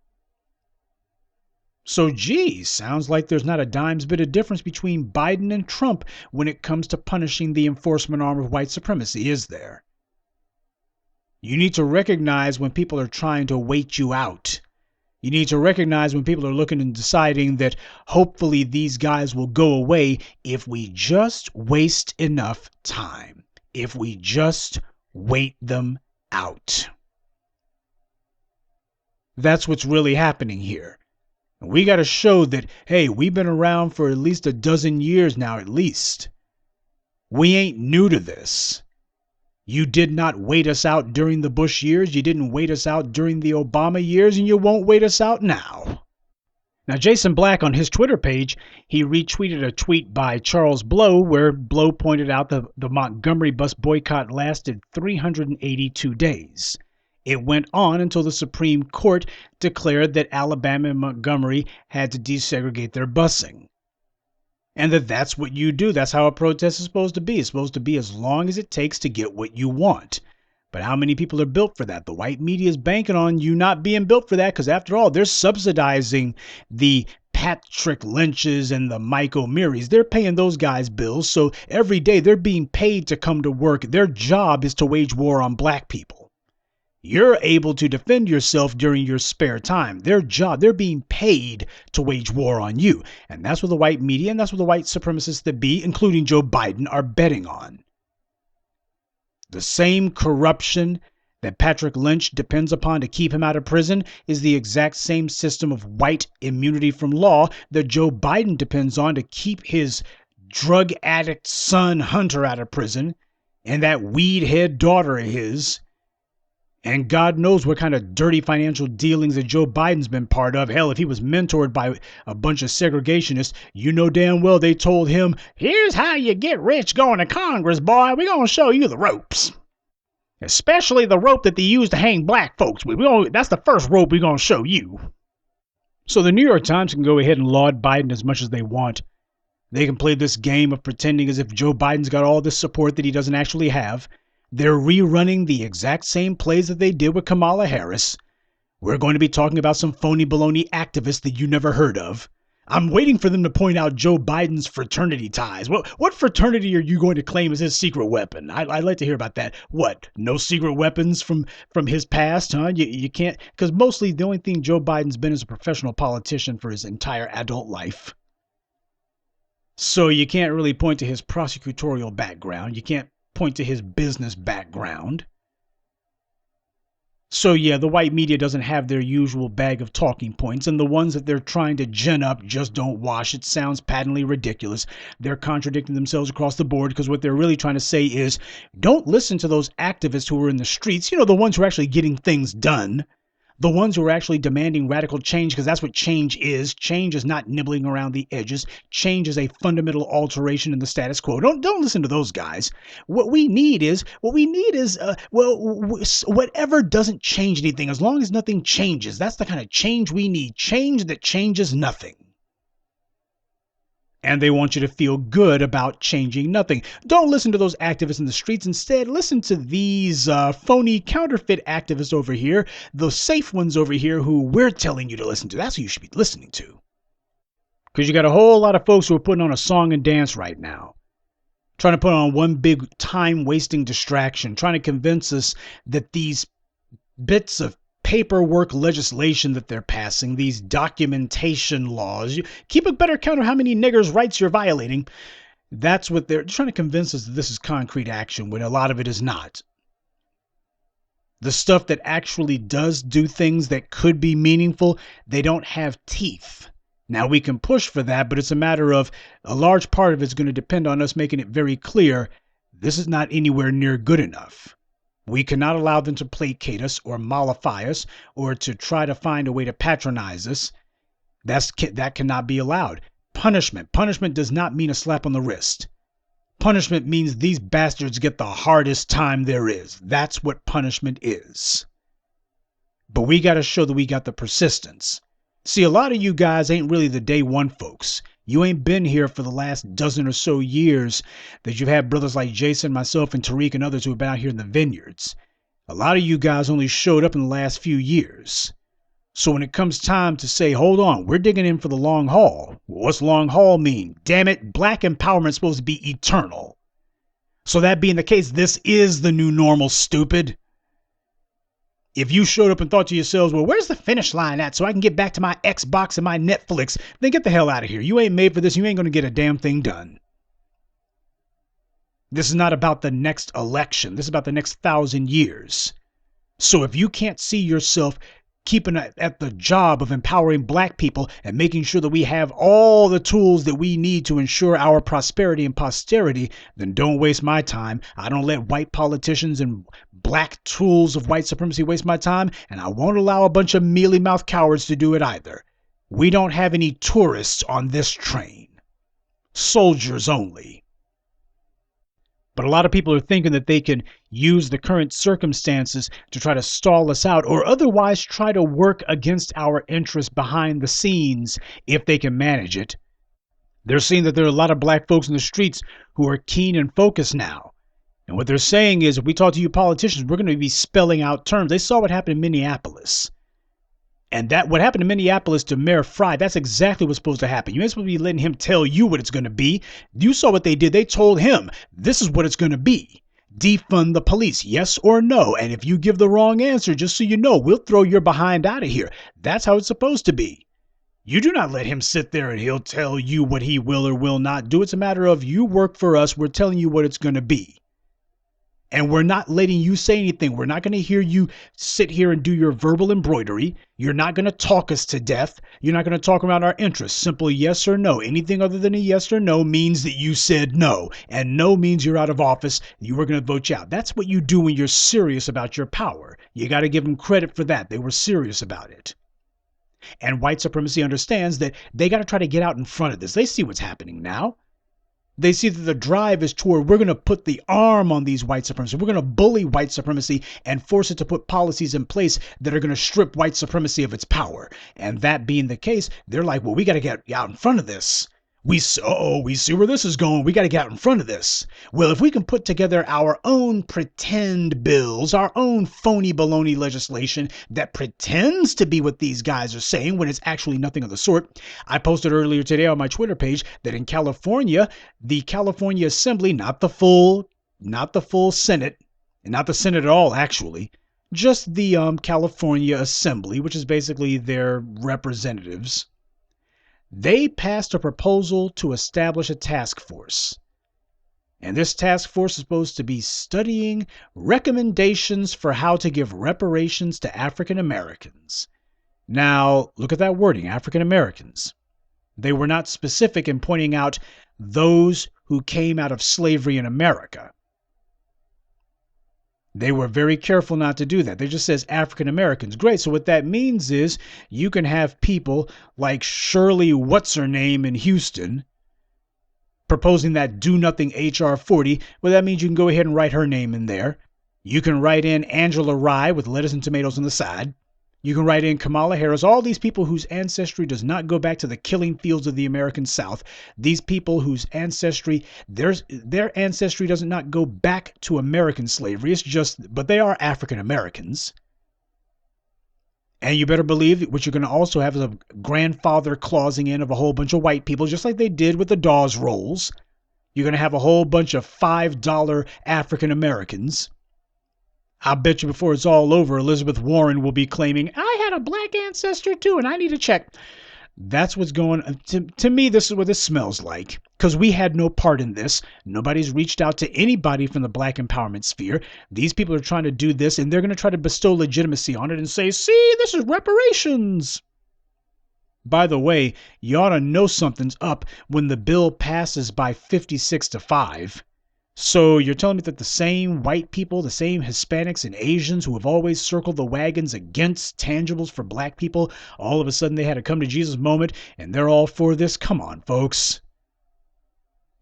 So, geez, sounds like there's not a dime's bit of difference between Biden and Trump when it comes to punishing the enforcement arm of white supremacy, is there? You need to recognize when people are trying to wait you out. You need to recognize when people are looking and deciding that hopefully these guys will go away if we just waste enough time, if we just wait them out. That's what's really happening here. We got to show that, hey, we've been around for at least a dozen years now, at least. We ain't new to this. You did not wait us out during the Bush years. You didn't wait us out during the Obama years, and you won't wait us out now. Now, Jason Black on his Twitter page, he retweeted a tweet by Charles Blow where Blow pointed out the Montgomery bus boycott lasted 382 days. It went on until the Supreme Court declared that Alabama and Montgomery had to desegregate their busing. And that's what you do. That's how a protest is supposed to be. It's supposed to be as long as it takes to get what you want. But how many people are built for that? The white media is banking on you not being built for that because, after all, they're subsidizing the Patrick Lynch's and the Mike O'Meary's. They're paying those guys bills. So every day they're being paid to come to work. Their job is to wage war on black people. You're able to defend yourself during your spare time. Their job, they're being paid to wage war on you. And that's what the white media and that's what the white supremacists that be, including Joe Biden, are betting on. The same corruption that Patrick Lynch depends upon to keep him out of prison is the exact same system of white immunity from law that Joe Biden depends on to keep his drug addict son Hunter out of prison and that weed head daughter of his. And God knows what kind of dirty financial dealings that Joe Biden's been part of. Hell, if he was mentored by a bunch of segregationists, you know damn well they told him, here's how you get rich going to Congress, boy. We're going to show you the ropes. Especially the rope that they use to hang black folks with. That's the first rope we're going to show you. So the New York Times can go ahead and laud Biden as much as they want. They can play this game of pretending as if Joe Biden's got all this support that he doesn't actually have. They're rerunning the exact same plays that they did with Kamala Harris. We're going to be talking about some phony baloney activists that you never heard of. I'm waiting for them to point out Joe Biden's fraternity ties. What fraternity are you going to claim as his secret weapon? I'd like to hear about that. What? No secret weapons from his past, huh? You can't, because mostly the only thing Joe Biden's been is a professional politician for his entire adult life. So you can't really point to his prosecutorial background. You can't point to his business background. So yeah, the white media doesn't have their usual bag of talking points, and the ones that they're trying to gin up just don't wash. It sounds patently ridiculous. They're contradicting themselves across the board because what they're really trying to say is, don't listen to those activists who are in the streets, the ones who are actually getting things done. The ones who are actually demanding radical change, because that's what change is. Change is not nibbling around the edges. Change is a fundamental alteration in the status quo. Don't listen to those guys. What we need is whatever doesn't change anything, as long as nothing changes. That's the kind of change we need. Change that changes nothing. And they want you to feel good about changing nothing. Don't listen to those activists in the streets. Instead, listen to these phony counterfeit activists over here, the safe ones over here who we're telling you to listen to. That's who you should be listening to. Because you got a whole lot of folks who are putting on a song and dance right now. Trying to put on one big time-wasting distraction. Trying to convince us that these bits of paperwork legislation that they're passing, these documentation laws, you keep a better count of how many niggers' rights you're violating. That's what they're trying to convince us that this is concrete action, when a lot of it is not. The stuff that actually does do things that could be meaningful, they don't have teeth. Now, we can push for that, but it's a matter of a large part of it's going to depend on us making it very clear this is not anywhere near good enough. We cannot allow them to placate us or mollify us or to try to find a way to patronize us. That cannot be allowed. Punishment. Punishment does not mean a slap on the wrist. Punishment means these bastards get the hardest time there is. That's what punishment is. But we got to show that we got the persistence. See, a lot of you guys ain't really the day one folks. You ain't been here for the last dozen or so years that you've had brothers like Jason, myself, and Tariq and others who have been out here in the vineyards. A lot of you guys only showed up in the last few years. So when it comes time to say, hold on, we're digging in for the long haul. What's long haul mean? Damn it, black empowerment is supposed to be eternal. So that being the case, this is the new normal, stupid. If you showed up and thought to yourselves, well, where's the finish line at so I can get back to my Xbox and my Netflix, then get the hell out of here. You ain't made for this. You ain't going to get a damn thing done. This is not about the next election. This is about the next 1,000 years. So if you can't see yourself keeping at the job of empowering black people and making sure that we have all the tools that we need to ensure our prosperity and posterity, then don't waste my time. I don't let white politicians and black tools of white supremacy waste my time, and I won't allow a bunch of mealy-mouthed cowards to do it either. We don't have any tourists on this train. Soldiers only. But a lot of people are thinking that they can use the current circumstances to try to stall us out or otherwise try to work against our interests behind the scenes if they can manage it. They're seeing that there are a lot of black folks in the streets who are keen and focused now. And what they're saying is, if we talk to you politicians, we're going to be spelling out terms. They saw what happened in Minneapolis. And that what happened in Minneapolis to Mayor Fry, that's exactly what's supposed to happen. You ain't supposed to be letting him tell you what it's going to be. You saw what they did. They told him, this is what it's going to be. Defund the police, yes or no? And if you give the wrong answer, just so you know, we'll throw your behind out of here. That's how it's supposed to be. You do not let him sit there and he'll tell you what he will or will not do. It's a matter of you work for us. We're telling you what it's going to be. And we're not letting you say anything. We're not going to hear you sit here and do your verbal embroidery. You're not going to talk us to death. You're not going to talk around our interests. Simply yes or no. Anything other than a yes or no means that you said no. And no means you're out of office. You were going to vote you out. That's what you do when you're serious about your power. You got to give them credit for that. They were serious about it. And white supremacy understands that they got to try to get out in front of this. They see what's happening now. They see that the drive is toward we're going to put the arm on these white supremacists. We're going to bully white supremacy and force it to put policies in place that are going to strip white supremacy of its power. And that being the case, they're like, well, we got to get out in front of this. We see where this is going. We got to get out in front of this. Well, if we can put together our own pretend bills, our own phony baloney legislation that pretends to be what these guys are saying when it's actually nothing of the sort. I posted earlier today on my Twitter page that in California, the California Assembly, not the full Senate, and not the Senate at all, actually, just the California Assembly, which is basically their representatives. They passed a proposal to establish a task force. And this task force is supposed to be studying recommendations for how to give reparations to African Americans. Now, look at that wording, African Americans. They were not specific in pointing out those who came out of slavery in America. They were very careful not to do that. They just says African Americans. Great. So what that means is you can have people like Shirley What's-Her-Name in Houston proposing that do nothing HR 40. Well, that means you can go ahead and write her name in there. You can write in Angela Rye with lettuce and tomatoes on the side. You can write in Kamala Harris, all these people whose ancestry does not go back to the killing fields of the American South. These people whose ancestry, their ancestry does not go back to American slavery. It's just, but they are African Americans. And you better believe what you're going to also have is a grandfather clausing in of a whole bunch of white people, just like they did with the Dawes rolls. You're going to have a whole bunch of $5 African Americans. I bet you before it's all over, Elizabeth Warren will be claiming, I had a black ancestor too, and I need to check. That's what's going on. To me, this is what this smells like, because we had no part in this. Nobody's reached out to anybody from the black empowerment sphere. These people are trying to do this, and they're going to try to bestow legitimacy on it and say, see, this is reparations. By the way, you ought to know something's up when the bill passes by 56-5. So you're telling me that the same white people, the same Hispanics and Asians who have always circled the wagons against tangibles for black people, all of a sudden they had a come to Jesus moment and they're all for this? Come on, folks.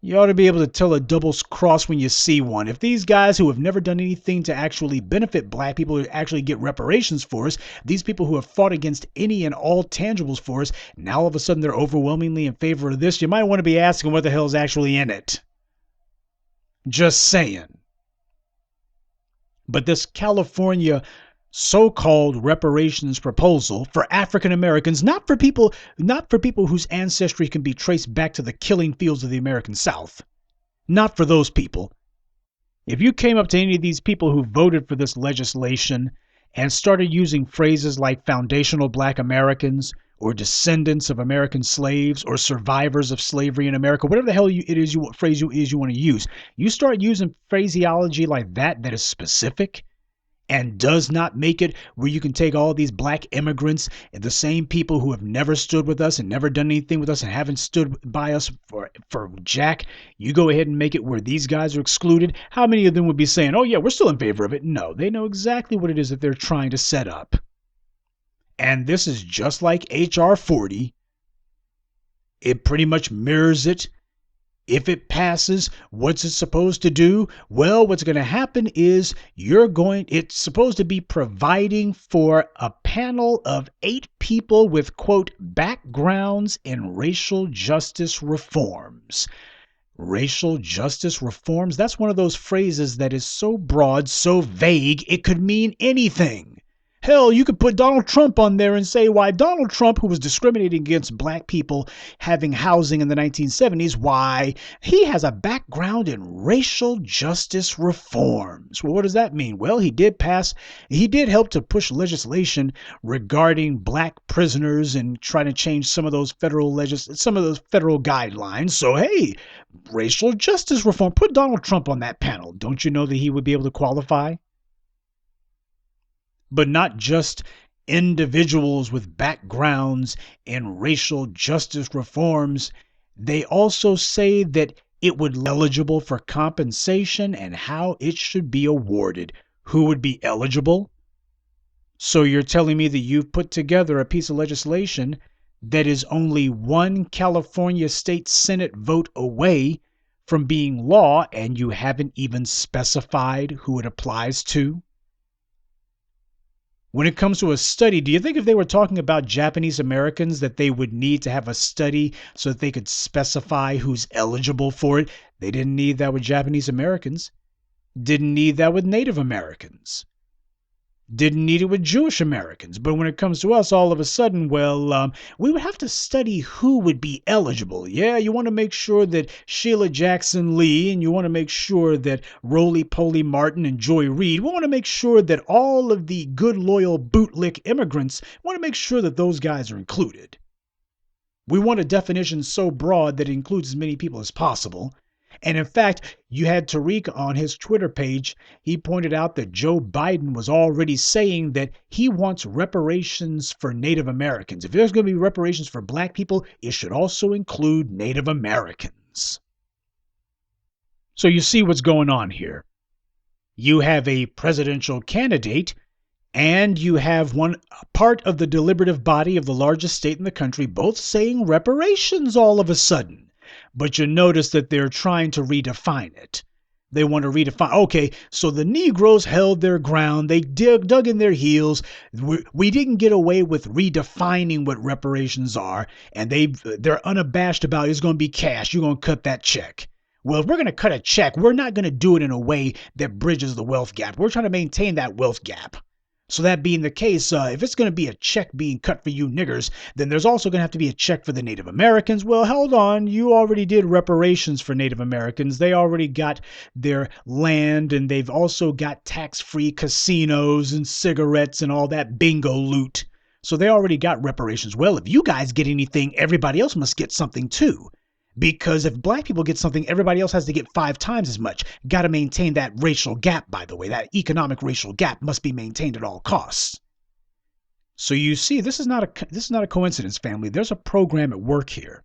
You ought to be able to tell a double cross when you see one. If these guys who have never done anything to actually benefit black people, to actually get reparations for us, these people who have fought against any and all tangibles for us, now all of a sudden they're overwhelmingly in favor of this, you might want to be asking what the hell is actually in it. Just saying. But this California so-called reparations proposal for African Americans, not for people whose ancestry can be traced back to the killing fields of the American South. Not for those people. If you came up to any of these people who voted for this legislation and started using phrases like foundational black Americans or descendants of American slaves or survivors of slavery in America, whatever the hell phrase you want to use, you start using phraseology like that is specific and does not make it where you can take all these black immigrants and the same people who have never stood with us and never done anything with us and haven't stood by us for jack, you go ahead and make it where these guys are excluded. How many of them would be saying, oh yeah, we're still in favor of it? No, they know exactly what it is that they're trying to set up. And this is just like HR 40. It pretty much mirrors it. If it passes, what's it supposed to do? Well, what's going to happen is it's supposed to be providing for a panel of 8 people with, quote, backgrounds in racial justice reforms. Racial justice reforms? That's one of those phrases that is so broad, so vague, it could mean anything. Hell, you could put Donald Trump on there and say why Donald Trump, who was discriminating against black people having housing in the 1970s, why he has a background in racial justice reforms. Well, what does that mean? Well, he did help to push legislation regarding black prisoners and trying to change some of those federal guidelines. So, hey, racial justice reform. Put Donald Trump on that panel. Don't you know that he would be able to qualify? But not just individuals with backgrounds in racial justice reforms. They also say that it would be eligible for compensation and how it should be awarded. Who would be eligible? So you're telling me that you've put together a piece of legislation that is only one California State Senate vote away from being law, and you haven't even specified who it applies to? When it comes to a study, do you think if they were talking about Japanese Americans that they would need to have a study so that they could specify who's eligible for it? They didn't need that with Japanese Americans. Didn't need that with Native Americans. Didn't need it with Jewish Americans. But when it comes to us, all of a sudden, we would have to study who would be eligible. Yeah, you want to make sure that Sheila Jackson Lee, and you want to make sure that Roly-Poly Martin and Joy Reid, we want to make sure that all of the good, loyal, bootlick immigrants, we want to make sure that those guys are included. We want a definition so broad that it includes as many people as possible. And in fact, you had Tariq on his Twitter page. He pointed out that Joe Biden was already saying that he wants reparations for Native Americans. If there's going to be reparations for black people, it should also include Native Americans. So you see what's going on here. You have a presidential candidate, and you have one part of the deliberative body of the largest state in the country both saying reparations all of a sudden. But you notice that they're trying to redefine it. They want to redefine, okay, so the Negroes held their ground. They dug in their heels. We didn't get away with redefining what reparations are. And they're unabashed about it's going to be cash. You're going to cut that check. Well, if we're going to cut a check, we're not going to do it in a way that bridges the wealth gap. We're trying to maintain that wealth gap. So that being the case, if it's going to be a check being cut for you niggers, then there's also going to have to be a check for the Native Americans. Well, hold on. You already did reparations for Native Americans. They already got their land, and they've also got tax-free casinos and cigarettes and all that bingo loot. So they already got reparations. Well, if you guys get anything, everybody else must get something too. Because if black people get something, everybody else has to get 5 times as much. Got to maintain that racial gap, by the way. That economic racial gap must be maintained at all costs. So you see, this is not a coincidence, family. There's a program at work here.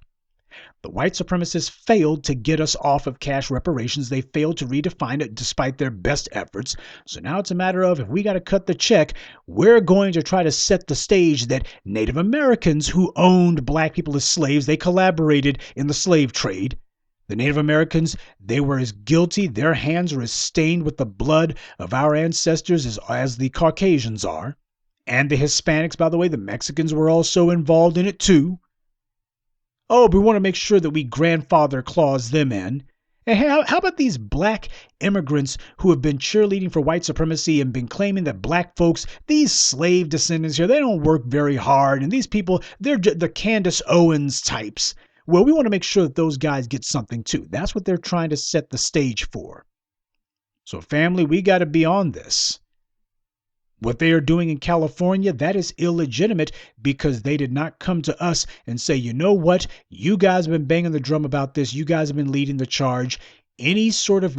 The white supremacists failed to get us off of cash reparations. They failed to redefine it despite their best efforts. So now it's a matter of, if we got to cut the check, we're going to try to set the stage that Native Americans who owned black people as slaves, they collaborated in the slave trade. The Native Americans, they were as guilty. Their hands are as stained with the blood of our ancestors as the Caucasians are. And the Hispanics, by the way, the Mexicans were also involved in it too. Oh, but we want to make sure that we grandfather clause them in. And how about these black immigrants who have been cheerleading for white supremacy and been claiming that black folks, these slave descendants here, they don't work very hard. And these people, they're the Candace Owens types. Well, we want to make sure that those guys get something too. That's what they're trying to set the stage for. So, family, we got to be on this. What they are doing in California, that is illegitimate because they did not come to us and say, you know what, you guys have been banging the drum about this. You guys have been leading the charge. Any sort of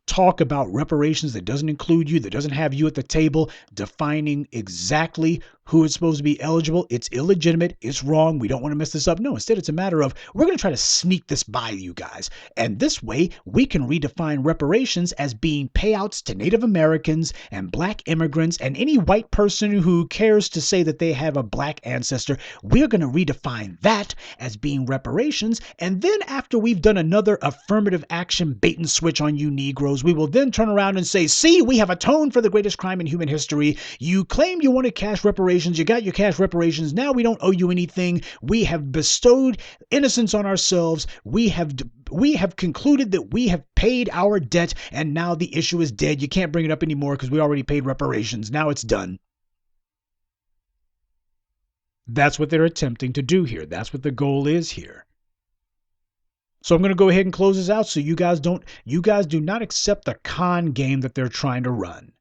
talk about reparations that doesn't include you, that doesn't have you at the table defining exactly who is supposed to be eligible, it's illegitimate. It's wrong. We don't want to mess this up. No, instead, it's a matter of we're going to try to sneak this by you guys. And this way, we can redefine reparations as being payouts to Native Americans and black immigrants and any white person who cares to say that they have a black ancestor. We're going to redefine that as being reparations. And then after we've done another affirmative action bait and switch on you Negroes, we will then turn around and say, see, we have atoned for the greatest crime in human history. You claim you wanted cash reparations. You got your cash reparations. Now we don't owe you anything. We have bestowed innocence on ourselves. We have concluded that we have paid our debt, and now the issue is dead. You can't bring it up anymore because we already paid reparations. Now it's done. That's what they're attempting to do here. That's what the goal is here. So I'm going to go ahead and close this out so you guys do not accept the con game that they're trying to run.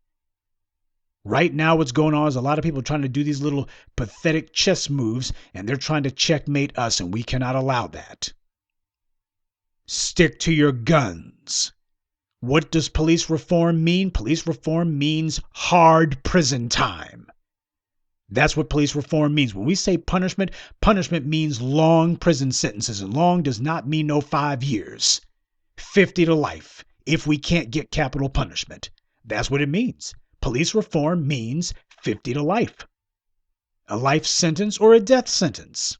Right now, what's going on is a lot of people trying to do these little pathetic chess moves, and they're trying to checkmate us, and we cannot allow that. Stick to your guns. What does police reform mean? Police reform means hard prison time. That's what police reform means. When we say punishment, punishment means long prison sentences, and long does not mean no 5 years. 50 to life if we can't get capital punishment. That's what it means. Police reform means 50 to life. A life sentence or a death sentence.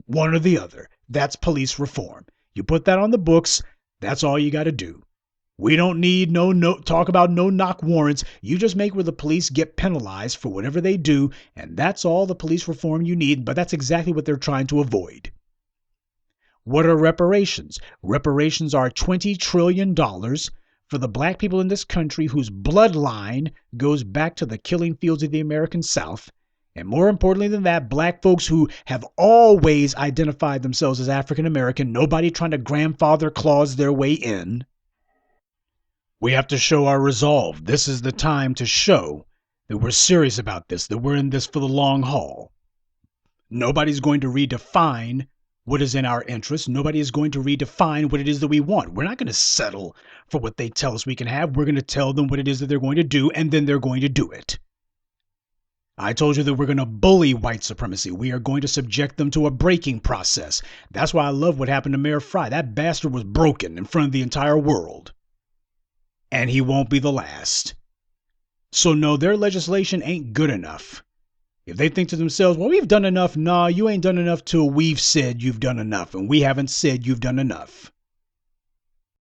One or the other. That's police reform. You put that on the books, that's all you got to do. We don't need talk about no-knock warrants. You just make where the police get penalized for whatever they do, and that's all the police reform you need, but that's exactly what they're trying to avoid. What are reparations? Reparations are $20 trillion for the black people in this country whose bloodline goes back to the killing fields of the American South. And more importantly than that, black folks who have always identified themselves as African American, nobody trying to grandfather clause their way in. We have to show our resolve. This is the time to show that we're serious about this, that we're in this for the long haul. Nobody's going to redefine what is in our interest. Nobody is going to redefine what it is that we want. We're not going to settle for what they tell us we can have. We're going to tell them what it is that they're going to do, and then they're going to do it. I told you that we're going to bully white supremacy. We are going to subject them to a breaking process. That's why I love what happened to Mayor Fry. That bastard was broken in front of the entire world. And he won't be the last. So no, their legislation ain't good enough. If they think to themselves, well, we've done enough. Nah, you ain't done enough till we've said you've done enough. And we haven't said you've done enough.